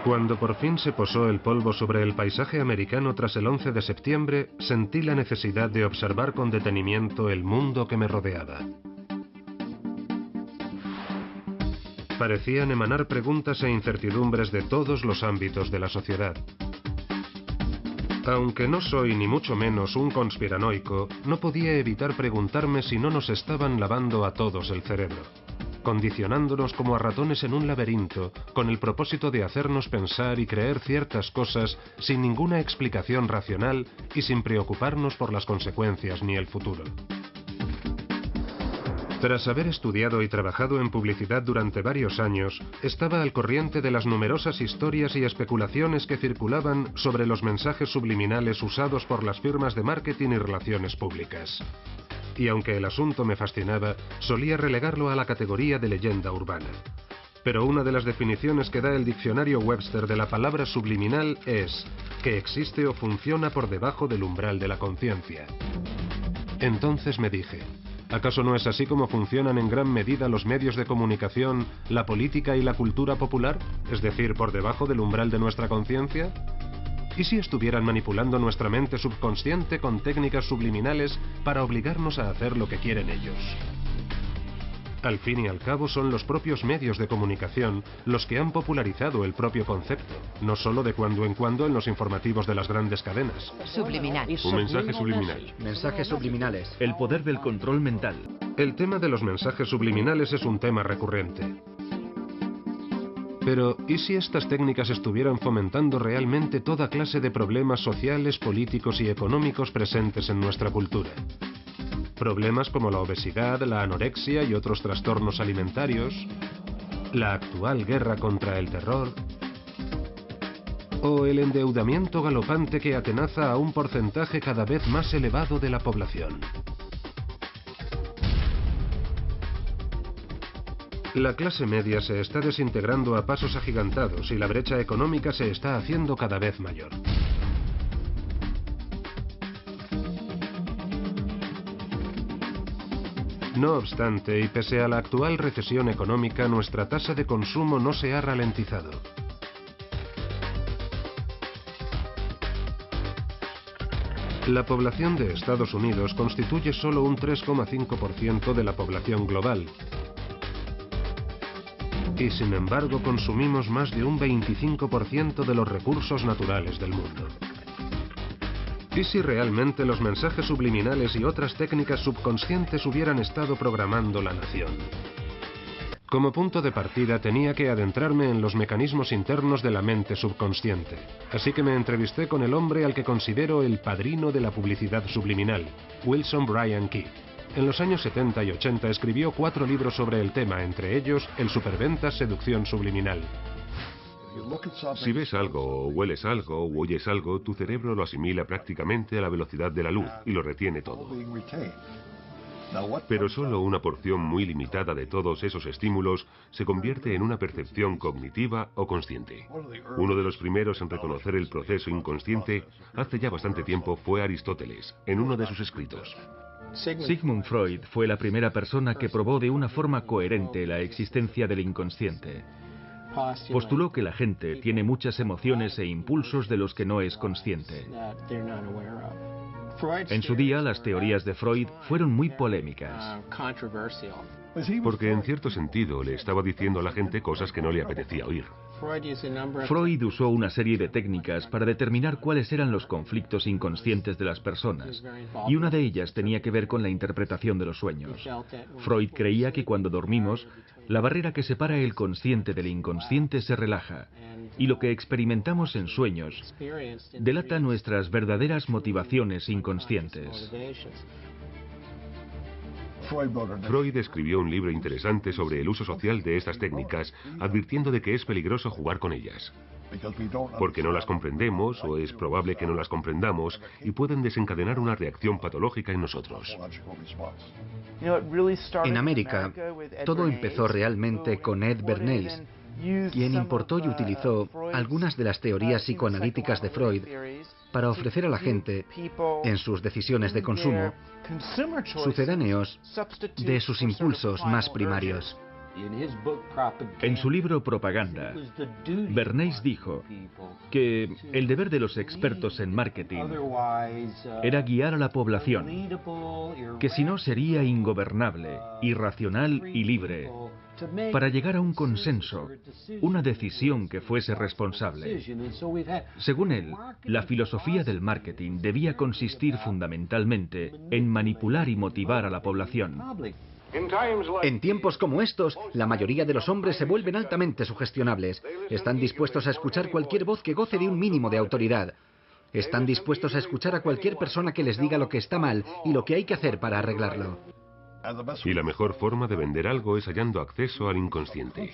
Cuando por fin se posó el polvo sobre el paisaje americano tras el 11 de septiembre, sentí la necesidad de observar con detenimiento el mundo que me rodeaba. Parecían emanar preguntas e incertidumbres de todos los ámbitos de la sociedad. Aunque no soy ni mucho menos un conspiranoico, no podía evitar preguntarme si no nos estaban lavando a todos el cerebro, condicionándonos como a ratones en un laberinto, con el propósito de hacernos pensar y creer ciertas cosas sin ninguna explicación racional y sin preocuparnos por las consecuencias ni el futuro. Tras haber estudiado y trabajado en publicidad durante varios años, estaba al corriente de las numerosas historias y especulaciones que circulaban sobre los mensajes subliminales usados por las firmas de marketing y relaciones públicas. Y aunque el asunto me fascinaba, solía relegarlo a la categoría de leyenda urbana. Pero una de las definiciones que da el diccionario Webster de la palabra subliminal es que existe o funciona por debajo del umbral de la conciencia. Entonces me dije, ¿acaso no es así como funcionan en gran medida los medios de comunicación, la política y la cultura popular? Es decir, por debajo del umbral de nuestra conciencia. ¿Y si estuvieran manipulando nuestra mente subconsciente con técnicas subliminales para obligarnos a hacer lo que quieren ellos? Al fin y al cabo son los propios medios de comunicación los que han popularizado el propio concepto, no solo de cuando en cuando en los informativos de las grandes cadenas. Subliminal. Un mensaje subliminal. Mensajes subliminales. El poder del control mental. El tema de los mensajes subliminales es un tema recurrente. Pero, ¿y si estas técnicas estuvieran fomentando realmente toda clase de problemas sociales, políticos y económicos presentes en nuestra cultura? Problemas como la obesidad, la anorexia y otros trastornos alimentarios, la actual guerra contra el terror, o el endeudamiento galopante que atenaza a un porcentaje cada vez más elevado de la población. La clase media se está desintegrando a pasos agigantados y la brecha económica se está haciendo cada vez mayor. No obstante, y pese a la actual recesión económica, nuestra tasa de consumo no se ha ralentizado. La población de Estados Unidos constituye solo un 3,5% de la población global. Y sin embargo consumimos más de un 25% de los recursos naturales del mundo. ¿Y si realmente los mensajes subliminales y otras técnicas subconscientes hubieran estado programando la nación? Como punto de partida tenía que adentrarme en los mecanismos internos de la mente subconsciente. Así que me entrevisté con el hombre al que considero el padrino de la publicidad subliminal, Wilson Bryan Key. En los años 70 y 80 escribió 4 libros sobre el tema, entre ellos El superventas seducción subliminal. Si ves algo, o hueles algo, o oyes algo, tu cerebro lo asimila prácticamente a la velocidad de la luz y lo retiene todo. Pero solo una porción muy limitada de todos esos estímulos se convierte en una percepción cognitiva o consciente. Uno de los primeros en reconocer el proceso inconsciente hace ya bastante tiempo fue Aristóteles, en uno de sus escritos. Sigmund Freud fue la primera persona que probó de una forma coherente la existencia del inconsciente. Postuló que la gente tiene muchas emociones e impulsos de los que no es consciente. En su día, las teorías de Freud fueron muy polémicas. Porque en cierto sentido le estaba diciendo a la gente cosas que no le apetecía oír. Freud usó una serie de técnicas para determinar cuáles eran los conflictos inconscientes de las personas, y una de ellas tenía que ver con la interpretación de los sueños. Freud creía que cuando dormimos, la barrera que separa el consciente del inconsciente se relaja, y lo que experimentamos en sueños delata nuestras verdaderas motivaciones inconscientes. Freud escribió un libro interesante sobre el uso social de estas técnicas, advirtiendo de que es peligroso jugar con ellas. Porque no las comprendemos, o es probable que no las comprendamos, y pueden desencadenar una reacción patológica en nosotros. En América, todo empezó realmente con Ed Bernays, quien importó y utilizó algunas de las teorías psicoanalíticas de Freud para ofrecer a la gente, en sus decisiones de consumo, sucedáneos de sus impulsos más primarios. En su libro Propaganda, Bernays dijo que el deber de los expertos en marketing era guiar a la población, que si no sería ingobernable, irracional y libre, para llegar a un consenso, una decisión que fuese responsable. Según él, la filosofía del marketing debía consistir fundamentalmente en manipular y motivar a la población. En tiempos como estos, la mayoría de los hombres se vuelven altamente sugestionables. Están dispuestos a escuchar cualquier voz que goce de un mínimo de autoridad. Están dispuestos a escuchar a cualquier persona que les diga lo que está mal y lo que hay que hacer para arreglarlo. Y la mejor forma de vender algo es hallando acceso al inconsciente.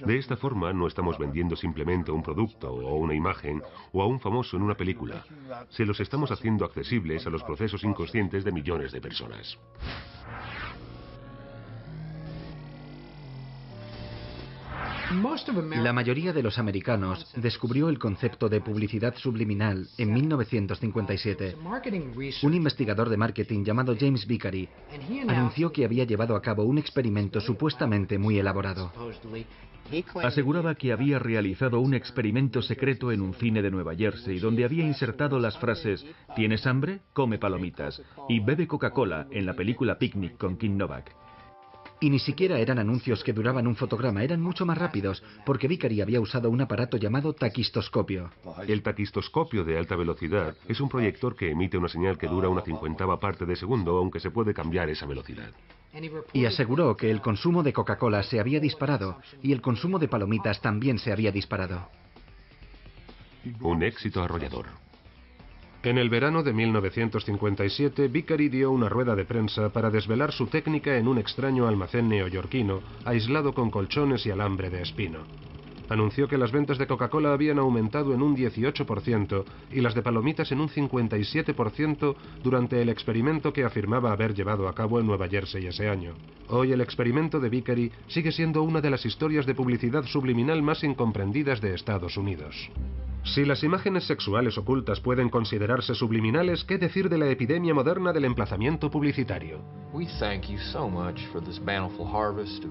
De esta forma no estamos vendiendo simplemente un producto o una imagen o a un famoso en una película. Se los estamos haciendo accesibles a los procesos inconscientes de millones de personas. La mayoría de los americanos descubrió el concepto de publicidad subliminal en 1957. Un investigador de marketing llamado James Vicary anunció que había llevado a cabo un experimento supuestamente muy elaborado. Aseguraba que había realizado un experimento secreto en un cine de Nueva Jersey donde había insertado las frases «¿Tienes hambre? Come palomitas» y «Bebe Coca-Cola» en la película Picnic con Kim Novak. Y ni siquiera eran anuncios que duraban un fotograma, eran mucho más rápidos, porque Vicary había usado un aparato llamado taquistoscopio. El taquistoscopio de alta velocidad es un proyector que emite una señal que dura una 50ª parte de segundo, aunque se puede cambiar esa velocidad. Y aseguró que el consumo de Coca-Cola se había disparado y el consumo de palomitas también se había disparado. Un éxito arrollador. En el verano de 1957, Vicary dio una rueda de prensa para desvelar su técnica en un extraño almacén neoyorquino, aislado con colchones y alambre de espino. Anunció que las ventas de Coca-Cola habían aumentado en un 18% y las de palomitas en un 57% durante el experimento que afirmaba haber llevado a cabo en Nueva Jersey ese año. Hoy el experimento de Vicary sigue siendo una de las historias de publicidad subliminal más incomprendidas de Estados Unidos. Si las imágenes sexuales ocultas pueden considerarse subliminales, ¿qué decir de la epidemia moderna del emplazamiento publicitario? We thank you so much for this bountiful harvest of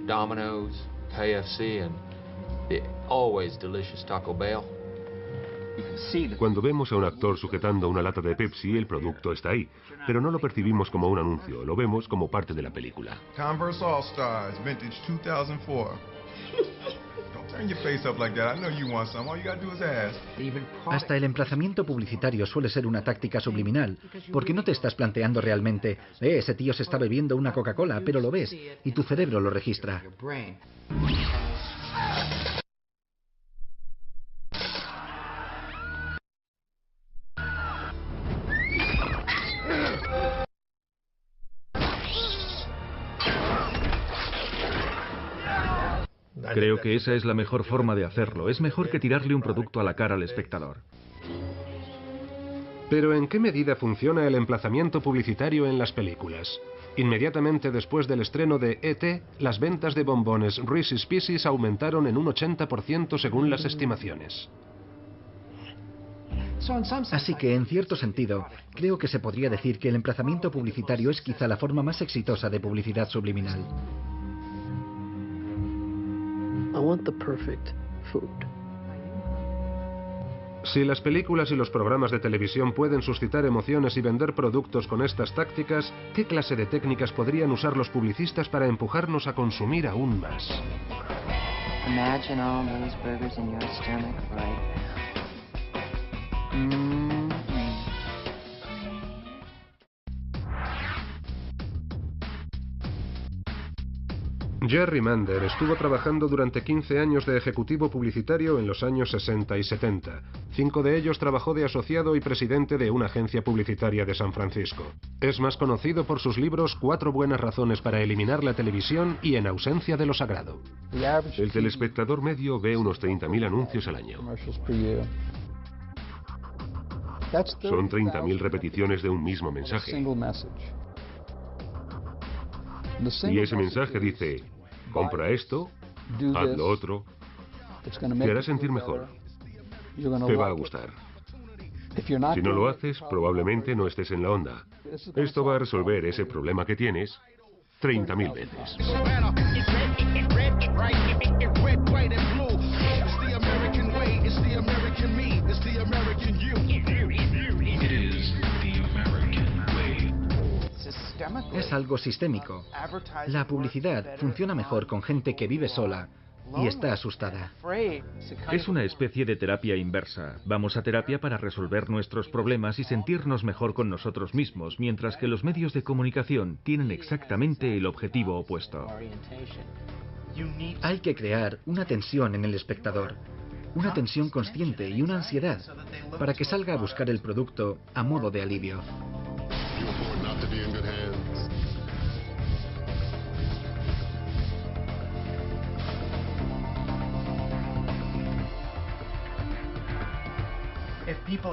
Domino's, KFC and the always delicious Taco Bell. Cuando vemos a un actor sujetando una lata de Pepsi, el producto está ahí, pero no lo percibimos como un anuncio, lo vemos como parte de la película. Converse All Stars, Vintage 2004. Hasta el emplazamiento publicitario suele ser una táctica subliminal, porque no te estás planteando realmente, ese tío se está bebiendo una Coca-Cola, pero lo ves, y tu cerebro lo registra. Creo que esa es la mejor forma de hacerlo. Es mejor que tirarle un producto a la cara al espectador. Pero ¿en qué medida funciona el emplazamiento publicitario en las películas? Inmediatamente después del estreno de E.T., las ventas de bombones Reese's Pieces aumentaron en un 80% según las estimaciones. Así que, en cierto sentido, creo que se podría decir que el emplazamiento publicitario es quizá la forma más exitosa de publicidad subliminal. I want the perfect food. Si las películas y los programas de televisión pueden suscitar emociones y vender productos con estas tácticas, ¿qué clase de técnicas podrían usar los publicistas para empujarnos a consumir aún más? Imagine all those burgers in your stomach right now. Jerry Mander estuvo trabajando durante 15 años de ejecutivo publicitario en los años 60 y 70. 5 de ellos trabajó de asociado y presidente de una agencia publicitaria de San Francisco. Es más conocido por sus libros 4 buenas razones para eliminar la televisión y En ausencia de lo sagrado. El telespectador medio ve unos 30.000 anuncios al año. Son 30.000 repeticiones de un mismo mensaje. Y ese mensaje dice, compra esto, haz lo otro, te hará sentir mejor, te va a gustar. Si no lo haces, probablemente no estés en la onda. Esto va a resolver ese problema que tienes 30.000 veces. Es algo sistémico. La publicidad funciona mejor con gente que vive sola y está asustada. Es una especie de terapia inversa. Vamos a terapia para resolver nuestros problemas y sentirnos mejor con nosotros mismos, mientras que los medios de comunicación tienen exactamente el objetivo opuesto. Hay que crear una tensión en el espectador, una tensión consciente y una ansiedad, para que salga a buscar el producto a modo de alivio.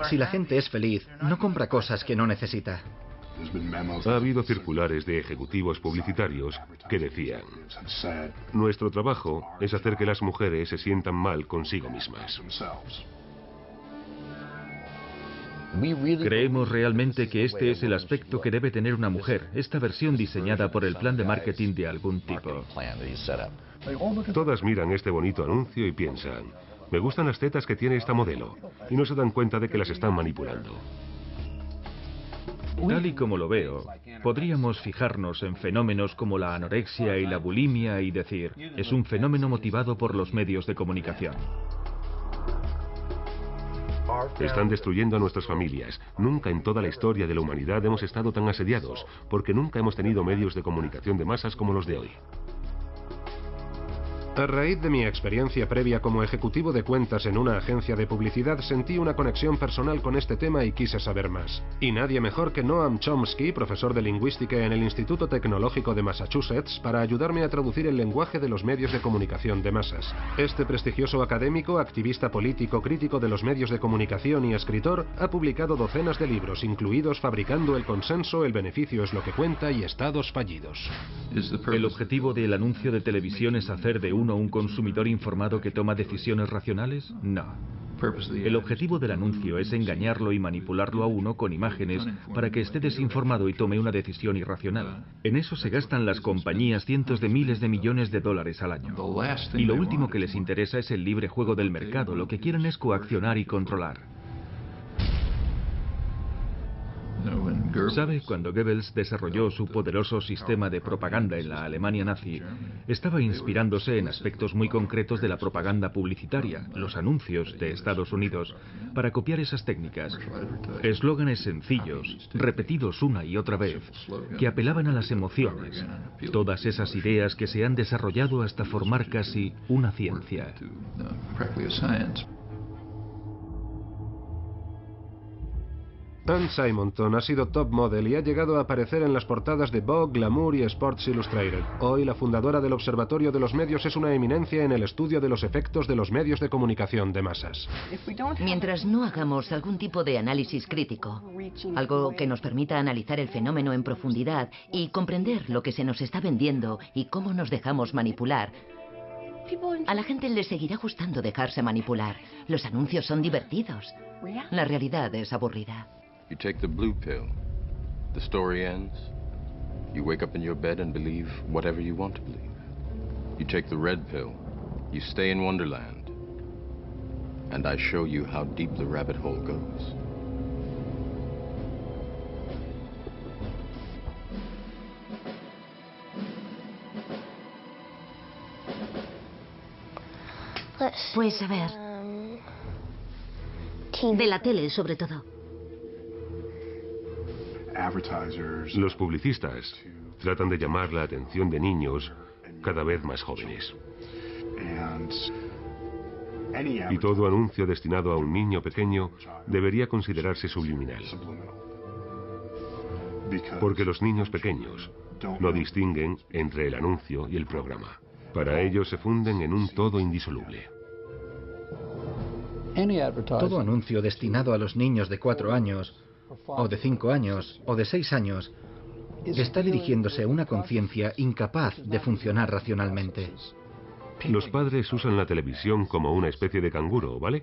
Si la gente es feliz, no compra cosas que no necesita. Ha habido circulares de ejecutivos publicitarios que decían: nuestro trabajo es hacer que las mujeres se sientan mal consigo mismas. Creemos realmente que este es el aspecto que debe tener una mujer, esta versión diseñada por el plan de marketing de algún tipo. Todas miran este bonito anuncio y piensan: me gustan las tetas que tiene esta modelo, y no se dan cuenta de que las están manipulando. Tal y como lo veo, podríamos fijarnos en fenómenos como la anorexia y la bulimia y decir, es un fenómeno motivado por los medios de comunicación. Están destruyendo a nuestras familias. Nunca en toda la historia de la humanidad hemos estado tan asediados, porque nunca hemos tenido medios de comunicación de masas como los de hoy. A raíz de mi experiencia previa como ejecutivo de cuentas en una agencia de publicidad, sentí una conexión personal con este tema y quise saber más. Y nadie mejor que Noam Chomsky, profesor de lingüística en el Instituto Tecnológico de Massachusetts, para ayudarme a traducir el lenguaje de los medios de comunicación de masas. Este prestigioso académico, activista político, crítico de los medios de comunicación y escritor, ha publicado docenas de libros, incluidos Fabricando el consenso, El beneficio es lo que cuenta y Estados fallidos. ¿El objetivo del anuncio de televisión es hacer de uno un consumidor informado que toma decisiones racionales? No. El objetivo del anuncio es engañarlo y manipularlo a uno con imágenes para que esté desinformado y tome una decisión irracional. En eso se gastan las compañías cientos de miles de millones de dólares al año. Y lo último que les interesa es el libre juego del mercado. Lo que quieren es coaccionar y controlar. ¿Sabe? Cuando Goebbels desarrolló su poderoso sistema de propaganda en la Alemania nazi, estaba inspirándose en aspectos muy concretos de la propaganda publicitaria, los anuncios de Estados Unidos, para copiar esas técnicas. Eslóganes sencillos, repetidos una y otra vez, que apelaban a las emociones. Todas esas ideas que se han desarrollado hasta formar casi una ciencia. Anne Simonton ha sido top model y ha llegado a aparecer en las portadas de Vogue, Glamour y Sports Illustrated. Hoy, la fundadora del Observatorio de los Medios es una eminencia en el estudio de los efectos de los medios de comunicación de masas. Mientras no hagamos algún tipo de análisis crítico, algo que nos permita analizar el fenómeno en profundidad y comprender lo que se nos está vendiendo y cómo nos dejamos manipular, a la gente le seguirá gustando dejarse manipular. Los anuncios son divertidos. La realidad es aburrida. You take the blue pill. The story ends. You wake up in your bed and believe whatever you want to believe. You take the red pill. You stay in Wonderland. And I show you how deep the rabbit hole goes. Pues a ver, de la tele sobre todo. Los publicistas tratan de llamar la atención de niños cada vez más jóvenes. Y todo anuncio destinado a un niño pequeño debería considerarse subliminal. Porque los niños pequeños no distinguen entre el anuncio y el programa. Para ellos se funden en un todo indisoluble. Todo anuncio destinado a los niños de 4 años, o de 5 años, o de 6 años, está dirigiéndose a una conciencia incapaz de funcionar racionalmente. Los padres usan la televisión como una especie de canguro, ¿vale?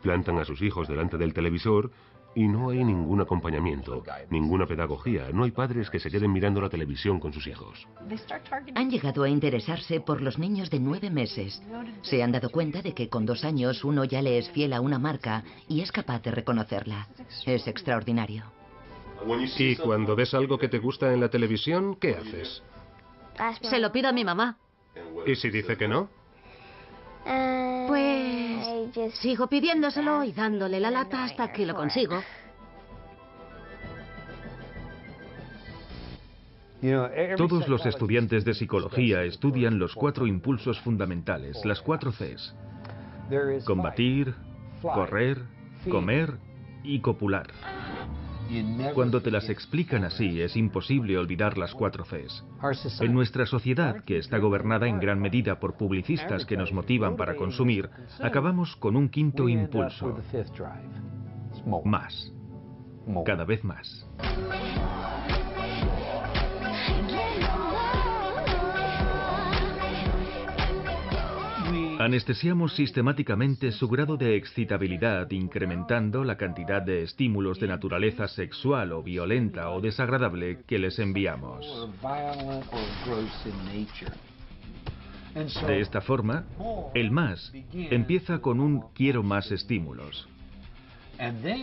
Plantan a sus hijos delante del televisor Y no hay ningún acompañamiento, ninguna pedagogía. No hay padres que se queden mirando la televisión con sus hijos. Han llegado a interesarse por los niños de 9 meses. Se han dado cuenta de que con 2 años uno ya le es fiel a una marca y es capaz de reconocerla. Es extraordinario. Y cuando ves algo que te gusta en la televisión, ¿qué haces? Se lo pido a mi mamá. ¿Y si dice que no? Pues sigo pidiéndoselo y dándole la lata hasta que lo consigo. Todos los estudiantes de psicología estudian los 4 impulsos fundamentales, las 4 Cs. Combatir, correr, comer y copular. Cuando te las explican así, es imposible olvidar las 4 Cs. En nuestra sociedad, que está gobernada en gran medida por publicistas que nos motivan para consumir, acabamos con un 5.º impulso. Más. Cada vez más. Anestesiamos sistemáticamente su grado de excitabilidad, incrementando la cantidad de estímulos de naturaleza sexual o violenta o desagradable que les enviamos. De esta forma, el más empieza con un quiero más estímulos.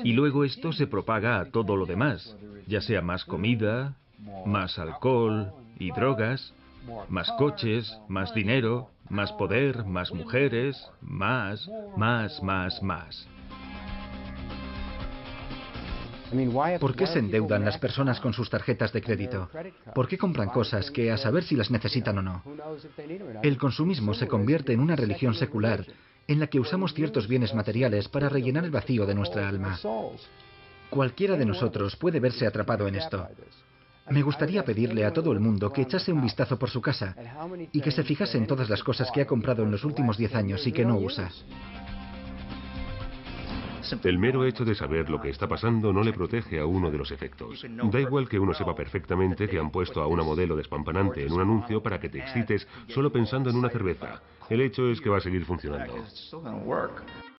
Y luego esto se propaga a todo lo demás, ya sea más comida, más alcohol y drogas, más coches, más dinero, más poder, más mujeres, más. ¿Por qué se endeudan las personas con sus tarjetas de crédito? ¿Por qué compran cosas que a saber si las necesitan o no? El consumismo se convierte en una religión secular en la que usamos ciertos bienes materiales para rellenar el vacío de nuestra alma. Cualquiera de nosotros puede verse atrapado en esto. Me gustaría pedirle a todo el mundo que echase un vistazo por su casa y que se fijase en todas las cosas que ha comprado en los últimos 10 años y que no usa. El mero hecho de saber lo que está pasando no le protege a uno de los efectos. Da igual que uno sepa perfectamente que han puesto a una modelo despampanante en un anuncio para que te excites solo pensando en una cerveza. El hecho es que va a seguir funcionando.